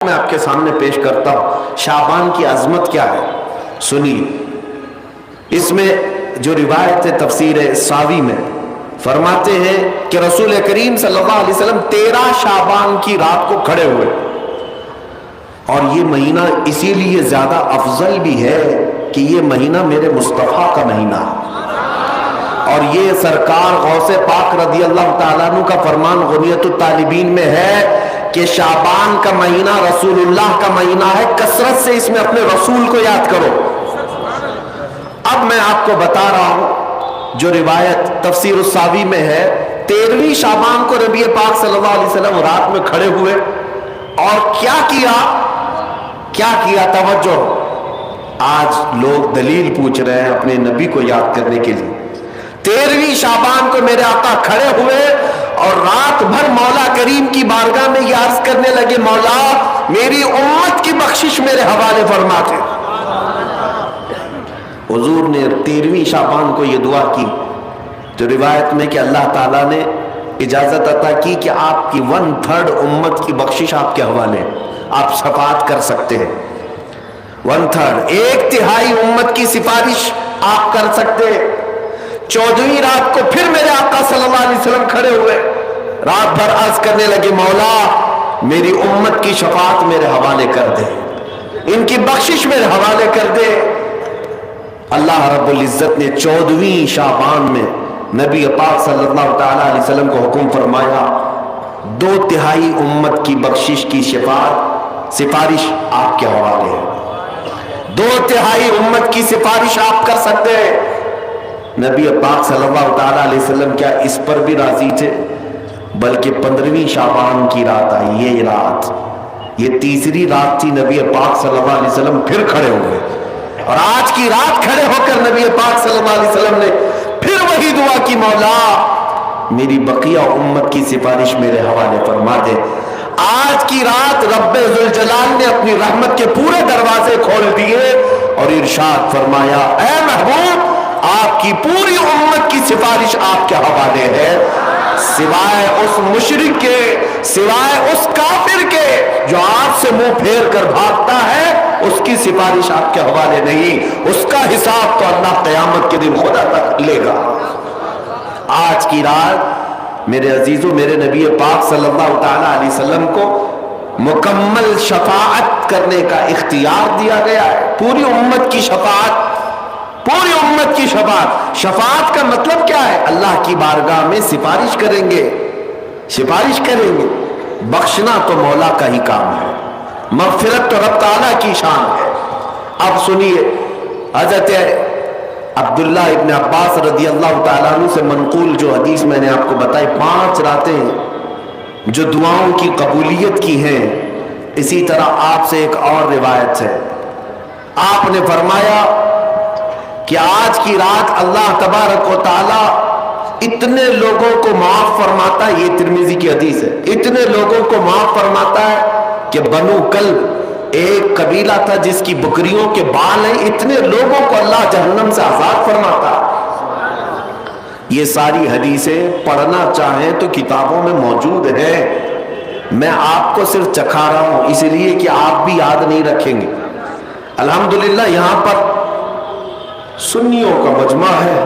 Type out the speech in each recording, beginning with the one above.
میں آپ کے سامنے پیش کرتا ہوں شعبان کی عظمت کیا ہے سنیے. اس میں جو روایت ہے تفسیر ساوی میں فرماتے ہیں کہ رسول کریم صلی اللہ علیہ وسلم 13 شعبان کی رات کو کھڑے ہوئے, اور یہ مہینہ اسی لیے زیادہ افضل بھی ہے کہ یہ مہینہ میرے مصطفیٰ کا مہینہ ہے, اور یہ سرکار غوث پاک رضی اللہ تعالیٰ عنہ کا فرمان غنیت الطالبین میں ہے کہ شعبان کا مہینہ رسول اللہ کا مہینہ ہے, کثرت سے اس میں اپنے رسول کو یاد کرو. اب میں آپ کو بتا رہا ہوں جو روایت تفسیر الساوی میں ہے, 13ویں شعبان کو نبی پاک صلی اللہ علیہ وسلم رات میں کھڑے ہوئے اور کیا کیا توجہ. آج لوگ دلیل پوچھ رہے ہیں اپنے نبی کو یاد کرنے کے لیے. 13ویں شعبان کو میرے آقا کھڑے ہوئے اور رات بھر مولا کریم کی بارگاہ میں یہ عرض کرنے لگے, مولا میری امت کی بخشش میرے حوالے فرما دے. حضور نے 13ویں شعبان کو یہ دعا کی جو روایت میں کہ اللہ تعالیٰ نے اجازت عطا کی کہ آپ کی 1/3 امت کی بخشش آپ کے حوالے, آپ شفاعت کر سکتے ہیں. 1/3 1/3 امت کی سفارش آپ کر سکتے ہیں. 14ویں رات کو پھر میرے آقا صلی اللہ علیہ وسلم کھڑے ہوئے, رات بھر عرض کرنے لگے, مولا میری امت کی شفاعت میرے حوالے کر دے, ان کی بخشش میرے حوالے کر دے. اللہ رب العزت نے 14ویں شعبان میں نبی پاک صلی اللہ تعالی علیہ وسلم کو حکم فرمایا 2/3 امت کی بخشش کی سفارش آپ کے حوالے ہے. 2/3 امت کی سفارش آپ کر سکتے ہیں. نبی پاک صلی اللہ تعالی علیہ وسلم کیا اس پر بھی راضی تھے, بلکہ 15ویں شعبان کی رات آئی, یہ رات, یہ تیسری رات تھی. نبی پاک صلی اللہ علیہ وسلم پھر کھڑے ہوئے, اور آج کی رات کھڑے ہو کر نبی پاک صلی اللہ علیہ وسلم نے پھر وہی دعا کی, مولا میری بقیہ امت کی سفارش میرے حوالے فرما دے. آج کی رات رب ذوالجلال نے اپنی رحمت کے پورے دروازے کھول دیے اور ارشاد فرمایا, اے محبوب آپ کی پوری امت کی سفارش آپ کے حوالے ہے, سوائے اس مشرک کے, سوائے اس کافر کے جو آپ سے منہ پھیر کر بھاگتا ہے, اس کی سفارش آپ کے حوالے نہیں. اس کا حساب تو اللہ قیامت کے دن خدا تک لے گا. آج کی رات میرے عزیزوں, میرے نبی پاک صلی اللہ تعالی علیہ وسلم کو مکمل شفاعت کرنے کا اختیار دیا گیا ہے. پوری امت کی شفاعت, پوری امت کی شفاعت. شفاعت کا مطلب کیا ہے؟ اللہ کی بارگاہ میں سفارش کریں گے, سفارش کریں گے. بخشنا تو مولا کا ہی کام ہے, مغفرت تو رب تعالیٰ کی شان ہے. اب سنیے, حضرت عبداللہ ابن عباس رضی اللہ تعالیٰ عنہ سے منقول جو حدیث میں نے آپ کو بتائی, 5 راتیں جو دعاؤں کی قبولیت کی ہیں, اسی طرح آپ سے ایک اور روایت ہے. آپ نے فرمایا کہ آج کی رات اللہ تبارک و تعالی اتنے لوگوں کو معاف فرماتا ہے, یہ ترمذی کی حدیث ہے, اتنے لوگوں کو معاف فرماتا ہے کہ بنو کلب ایک قبیلہ تھا جس کی بکریوں کے بال ہیں, اتنے لوگوں کو اللہ جہنم سے آزاد فرماتا ہے. یہ ساری حدیثیں پڑھنا چاہیں تو کتابوں میں موجود ہیں, میں آپ کو صرف چکھا رہا ہوں اس لیے کہ آپ بھی یاد نہیں رکھیں گے. الحمدللہ یہاں پر سنیوں کا مجمع ہے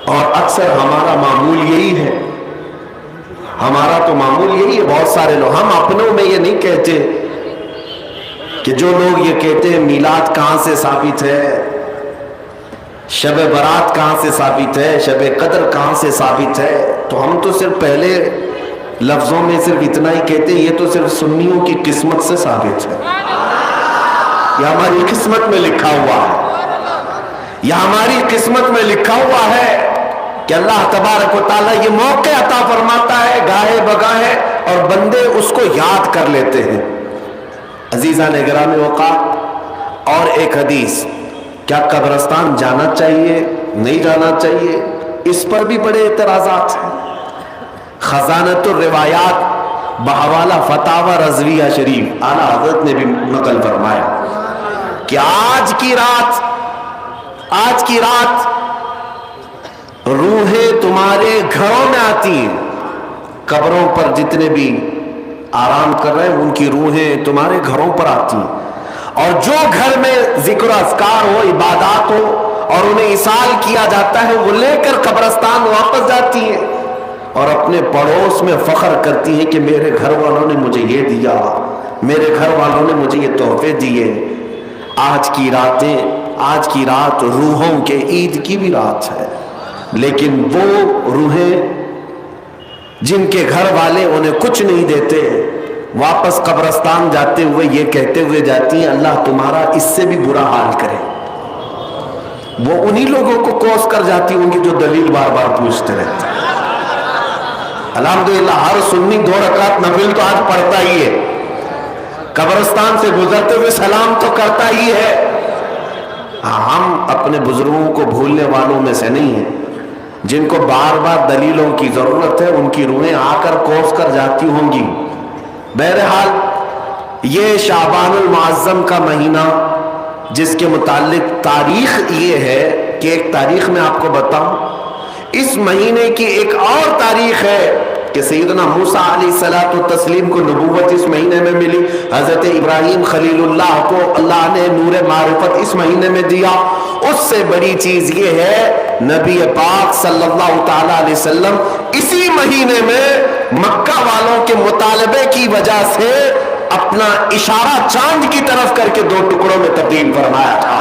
اور اکثر ہمارا معمول یہی ہے, ہمارا تو معمول یہی ہے. بہت سارے لوگ, ہم اپنوں میں یہ نہیں کہتے کہ جو لوگ یہ کہتے ہیں میلاد کہاں سے ثابت ہے, شب برات کہاں سے ثابت ہے, شب قدر کہاں سے ثابت ہے, تو ہم تو صرف پہلے لفظوں میں صرف اتنا ہی کہتے ہیں یہ تو صرف سنیوں کی قسمت سے ثابت ہے, یہ ہماری قسمت میں لکھا ہوا ہے, یہ ہماری قسمت میں لکھا ہوا ہے کہ اللہ تبارک و تعالیٰ یہ موقع عطا فرماتا ہے گاہے بگاہے اور بندے اس کو یاد کر لیتے ہیں. عزیزان گرامی اوقات, اور ایک حدیث, کیا قبرستان جانا چاہیے نہیں جانا چاہیے, اس پر بھی بڑے اعتراضات ہیں. خزانۃ الروایات بحوالہ فتاوی رضویہ شریف اعلیٰ حضرت نے بھی نقل فرمایا کہ آج کی رات روحیں تمہارے گھروں میں آتی ہیں, قبروں پر جتنے بھی آرام کر رہے ہیں، ان کی روحیں تمہارے گھروں پر آتی ہیں، اور جو گھر میں ذکر اذکار ہو، عبادات ہو اور انہیں اصال کیا جاتا ہے، وہ لے کر قبرستان واپس جاتی ہیں اور اپنے پڑوس میں فخر کرتی ہیں کہ میرے گھر والوں نے مجھے یہ دیا، میرے گھر والوں نے مجھے یہ تحفے دیے۔ آج کی رات روحوں کے عید کی بھی رات ہے، لیکن وہ روحیں جن کے گھر والے انہیں کچھ نہیں دیتے، واپس قبرستان جاتے ہوئے یہ کہتے ہوئے جاتی ہیں اللہ تمہارا اس سے بھی برا حال کرے۔ وہ انہی لوگوں کو کوس کر جاتی ہوں گی جو دلیل بار بار پوچھتے رہتے ہیں۔ الحمدللہ ہر سنی 2 رکعت نفل تو آج پڑھتا ہی ہے، قبرستان سے گزرتے ہوئے سلام تو کرتا ہی ہے۔ ہم اپنے بزرگوں کو بھولنے والوں میں سے نہیں ہیں، جن کو بار بار دلیلوں کی ضرورت ہے، ان کی روحیں آ کر کوس کر جاتی ہوں گی۔ بہرحال یہ شعبان المعظم کا مہینہ، جس کے متعلق تاریخ یہ ہے کہ ایک تاریخ میں آپ کو بتاؤں، اس مہینے کی ایک اور تاریخ ہے کہ سیدنا موسیٰ علیہ الصلوۃ والتسلیم کو نبوت اس مہینے میں ملی، حضرت ابراہیم خلیل اللہ کو اللہ نے نور معرفت اس مہینے میں دیا۔ اس سے بڑی چیز یہ ہے نبی پاک صلی اللہ تعالی علیہ وسلم اسی مہینے میں مکہ والوں کے مطالبے کی وجہ سے اپنا اشارہ چاند کی طرف کر کے 2 ٹکڑوں میں تبدیل فرمایا تھا۔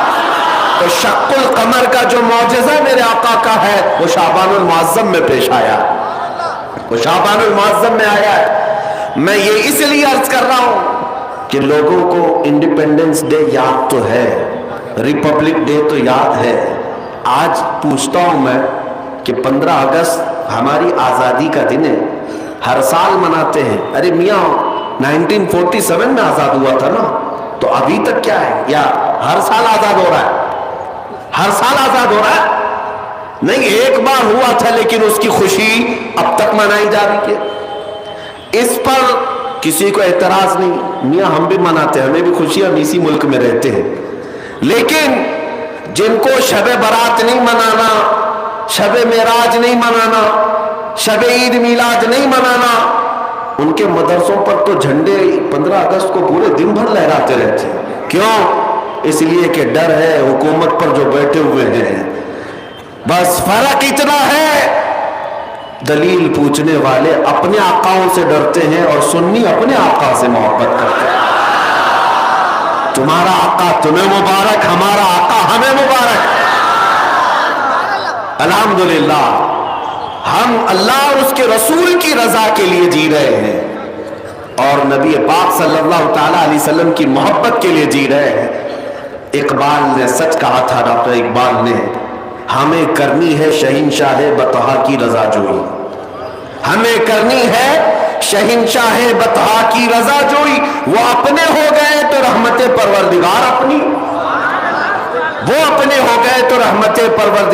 تو شق القمر کا جو معجزہ میرے آقا کا ہے وہ شعبان المعظم میں پیش آیا، وہ شعبان المعظم میں آیا ہے۔ میں یہ اس لیے عرض کر رہا ہوں کہ لوگوں کو انڈیپینڈنس ڈے یاد تو ہے، ریپبلک ڈے تو یاد ہے۔ آج پوچھتا ہوں میں کہ 15 اگست ہماری آزادی کا دن ہے، ہر سال مناتے ہیں۔ ارے میاں 1947 میں آزاد ہوا تھا نا، تو ابھی تک کیا ہے؟ یا ہر سال آزاد ہو رہا ہے؟ ہر سال آزاد ہو رہا ہے؟ نہیں، ایک بار ہوا تھا لیکن اس کی خوشی اب تک منائی جا رہی ہے۔ اس پر کسی کو اعتراض نہیں، میاں ہم بھی مناتے ہیں، ہمیں بھی خوشی، ہم اسی ملک میں رہتے ہیں۔ لیکن جن کو شب برات نہیں منانا، شب معراج نہیں منانا، شب عید میلاد نہیں منانا، ان کے مدرسوں پر تو جھنڈے 15 اگست کو پورے دن بھر لہراتے رہتے ہیں۔ کیوں؟ اس لیے کہ ڈر ہے حکومت پر جو بیٹھے ہوئے ہیں۔ بس فرق اتنا ہے، دلیل پوچھنے والے اپنے آقاؤں سے ڈرتے ہیں اور سنی اپنے آقا سے محبت کرتے ہیں۔ تمہارا آقا تمہیں مبارک، ہمارا آقا ہمیں مبارک۔ الحمدللہ ہم اللہ اور اس کے رسول کی رضا کے لیے جی رہے ہیں اور نبی پاک صلی اللہ تعالی علیہ وسلم کی محبت کے لیے جی رہے ہیں۔ اقبال نے سچ کہا تھا، ڈاکٹر اقبال نے، ہمیں کرنی ہے شہنشاہ بطحا کی رضا جوئی، ہمیں کرنی ہے شہنشاہ بطحا کی رضا جوئی۔ وہ اپنے ہو گئے تو رحمت پروردگار اپنی، وہ اپنے ہو گئے تو رحمت پروردگار